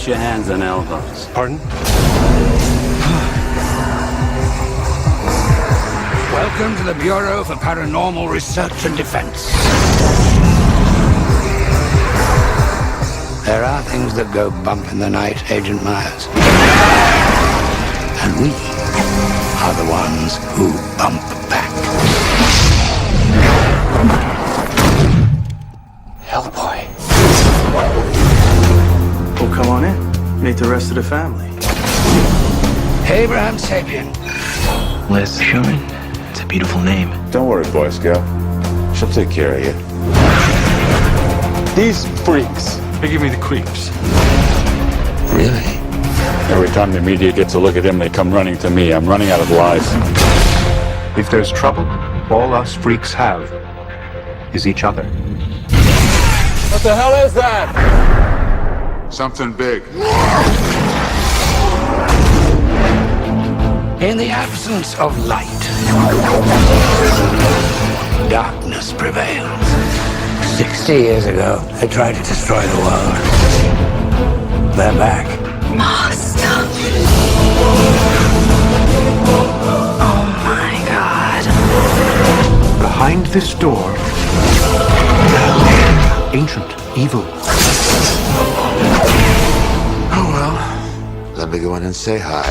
Get your hands on elbows. Pardon? Welcome to the Bureau for Paranormal Research and Defense. There are things that go bump in the night, Agent Myers. And we are the ones who bump back. Hellboy. Well, come on in. Meet the rest of the family. Abraham Sapien. Liz Sherman. It's a beautiful name. Don't worry, Boy Scout. She'll take care of you. These freaks, they give me the creeps. Really? Every time the media gets a look at him, they come running to me. I'm running out of lies. If there's trouble, all us freaks have is each other. What the hell is that? Something big. In the absence of light, darkness prevails. 60 years ago, they tried to destroy the world. They're back. Master. Oh my God. Behind this door, ancient evil. Oh well. Let me go in and say hi.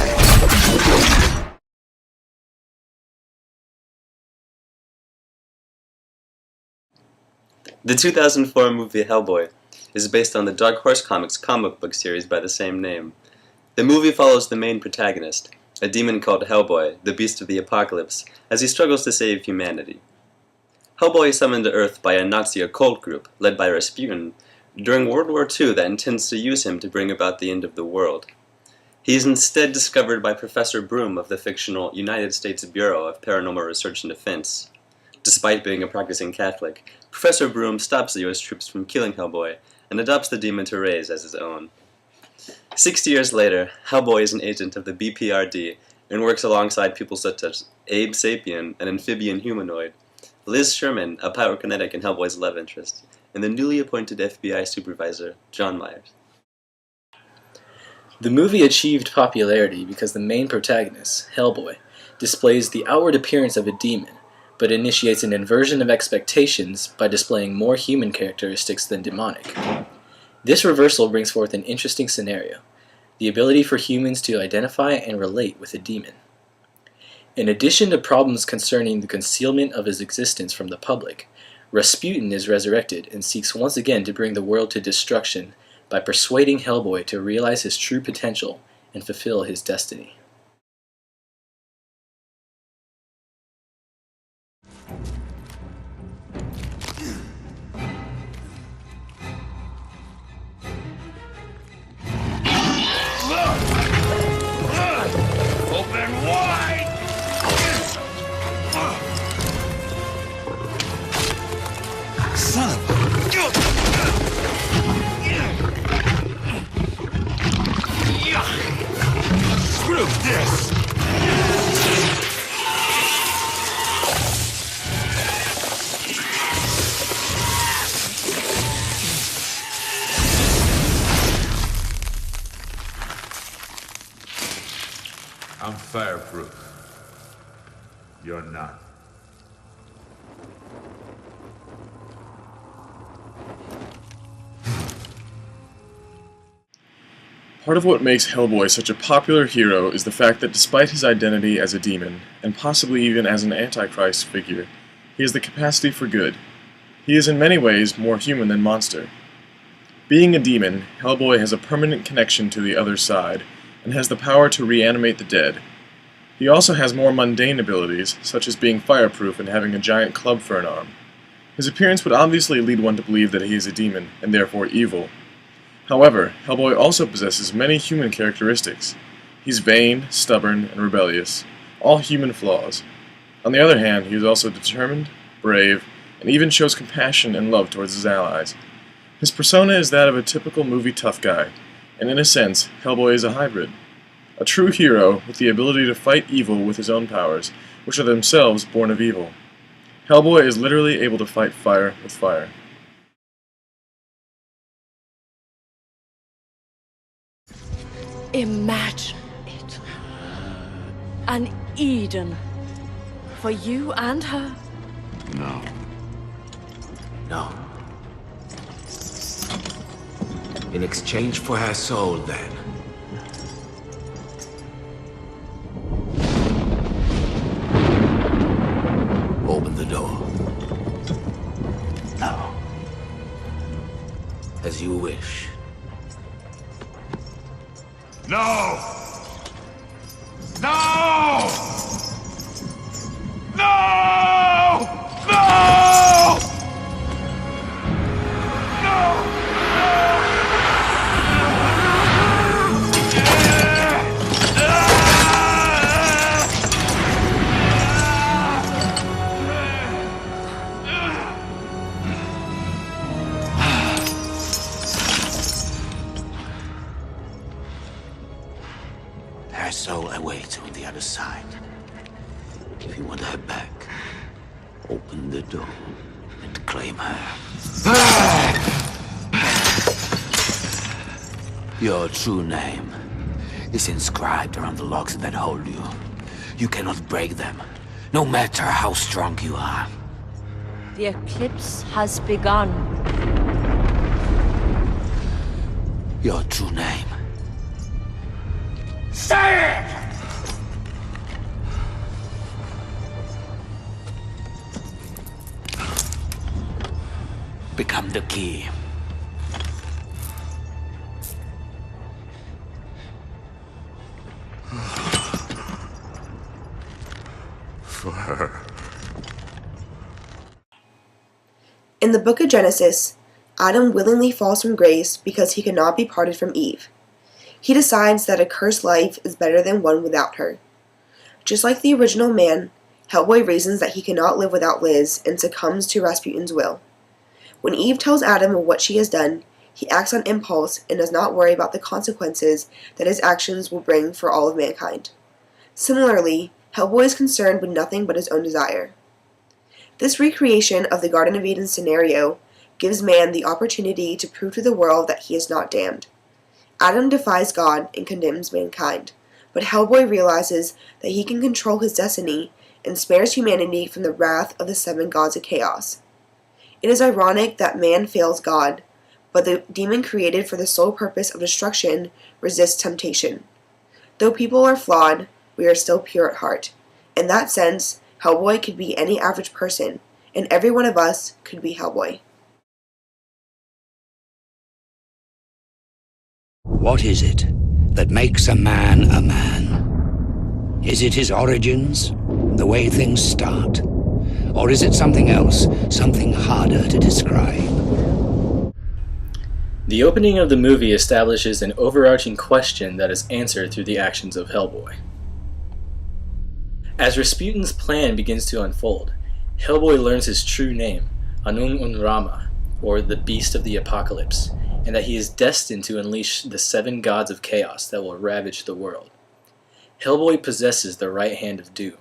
The 2004 movie Hellboy is based on the Dark Horse Comics comic book series by the same name. The movie follows the main protagonist, a demon called Hellboy, the Beast of the Apocalypse, as he struggles to save humanity. Hellboy is summoned to Earth by a Nazi occult group, led by Rasputin, during World War II that intends to use him to bring about the end of the world. He is instead discovered by Professor Broom of the fictional United States Bureau of Paranormal Research and Defense. Despite being a practicing Catholic, Professor Broom stops the US troops from killing Hellboy and adopts the demon to raise as his own. 60 years later, Hellboy is an agent of the BPRD and works alongside people such as Abe Sapien, an amphibian humanoid, Liz Sherman, a pyrokinetic and Hellboy's love interest, and the newly appointed FBI supervisor, John Myers. The movie achieved popularity because the main protagonist, Hellboy, displays the outward appearance of a demon, but initiates an inversion of expectations by displaying more human characteristics than demonic. This reversal brings forth an interesting scenario: the ability for humans to identify and relate with a demon. In addition to problems concerning the concealment of his existence from the public, Rasputin is resurrected and seeks once again to bring the world to destruction by persuading Hellboy to realize his true potential and fulfill his destiny. Open wide! Son of Screw this! I'm fireproof. You're not. Part of what makes Hellboy such a popular hero is the fact that despite his identity as a demon, and possibly even as an Antichrist figure, he has the capacity for good. He is in many ways more human than monster. Being a demon, Hellboy has a permanent connection to the other side, and has the power to reanimate the dead. He also has more mundane abilities, such as being fireproof and having a giant club for an arm. His appearance would obviously lead one to believe that he is a demon, and therefore evil. However, Hellboy also possesses many human characteristics. He's vain, stubborn, and rebellious, all human flaws. On the other hand, he is also determined, brave, and even shows compassion and love towards his allies. His persona is that of a typical movie tough guy, and in a sense, Hellboy is a hybrid. A true hero with the ability to fight evil with his own powers, which are themselves born of evil. Hellboy is literally able to fight fire with fire. imagine it. An Eden. For you and her. No. No. In exchange for her soul, then. Open the door. No. As you wish. No! No! No! No! Her soul awaits on the other side. If you want her back, open the door and claim her. Your true name is inscribed around the locks that hold you. You cannot break them, no matter how strong you are. The eclipse has begun. Your true name. Say it! Become the key. For her. In the book of Genesis, Adam willingly falls from grace because he cannot be parted from Eve. He decides that a cursed life is better than one without her. Just like the original man, Hellboy reasons that he cannot live without Liz and succumbs to Rasputin's will. When Eve tells Adam of what she has done, he acts on impulse and does not worry about the consequences that his actions will bring for all of mankind. Similarly, Hellboy is concerned with nothing but his own desire. This recreation of the Garden of Eden scenario gives man the opportunity to prove to the world that he is not damned. Adam defies God and condemns mankind, but Hellboy realizes that he can control his destiny and spares humanity from the wrath of the 7 gods of chaos. It is ironic that man fails God, but the demon created for the sole purpose of destruction resists temptation. Though people are flawed, we are still pure at heart. In that sense, Hellboy could be any average person, and every one of us could be Hellboy. What is it that makes a man a man? Is it his origins, the way things start? Or is it something else, something harder to describe? The opening of the movie establishes an overarching question that is answered through the actions of Hellboy. As Rasputin's plan begins to unfold, Hellboy learns his true name, Anung Unrama, or the Beast of the Apocalypse, and that he is destined to unleash the 7 gods of chaos that will ravage the world. Hellboy possesses the right hand of doom,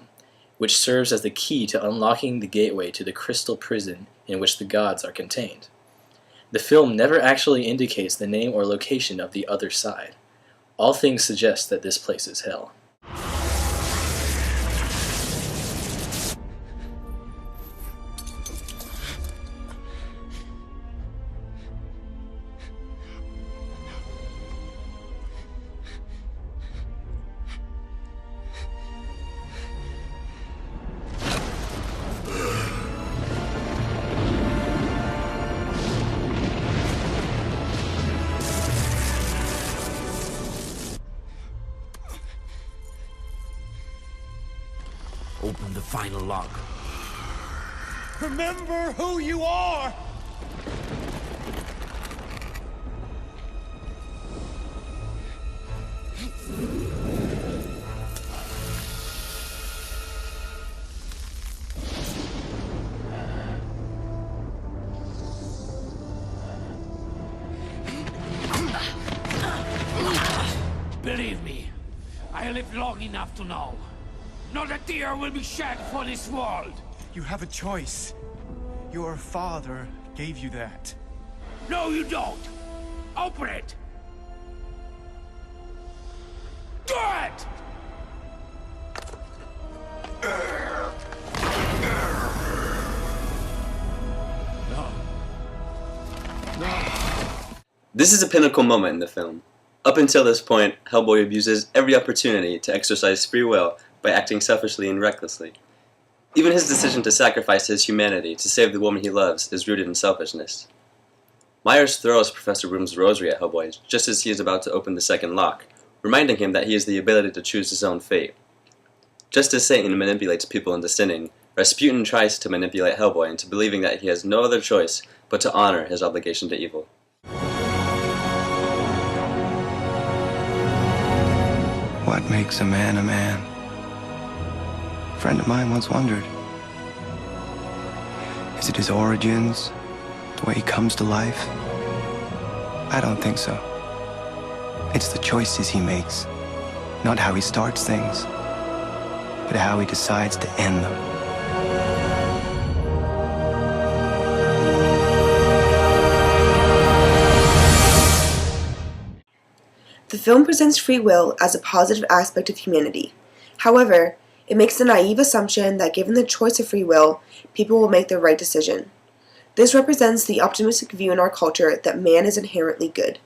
which serves as the key to unlocking the gateway to the crystal prison in which the gods are contained. The film never actually indicates the name or location of the other side. All things suggest that this place is hell. Open the final lock. Remember who you are! Believe me, I lived long enough to know. Not a tear will be shed for this world. You have a choice. Your father gave you that. No, you don't. Open it. This is a pinnacle moment in the film. Up until this point, Hellboy abuses every opportunity to exercise free will by acting selfishly and recklessly. Even his decision to sacrifice his humanity to save the woman he loves is rooted in selfishness. Myers throws Professor Broom's rosary at Hellboy just as he is about to open the second lock, reminding him that he has the ability to choose his own fate. Just as Satan manipulates people into sinning, Rasputin tries to manipulate Hellboy into believing that he has no other choice but to honor his obligation to evil. What makes a man a man? A friend of mine once wondered. Is it his origins? The way he comes to life? I don't think so. It's the choices he makes. Not how he starts things, but how he decides to end them. The film presents free will as a positive aspect of humanity. However, it makes the naive assumption that given the choice of free will, people will make the right decision. This represents the optimistic view in our culture that man is inherently good.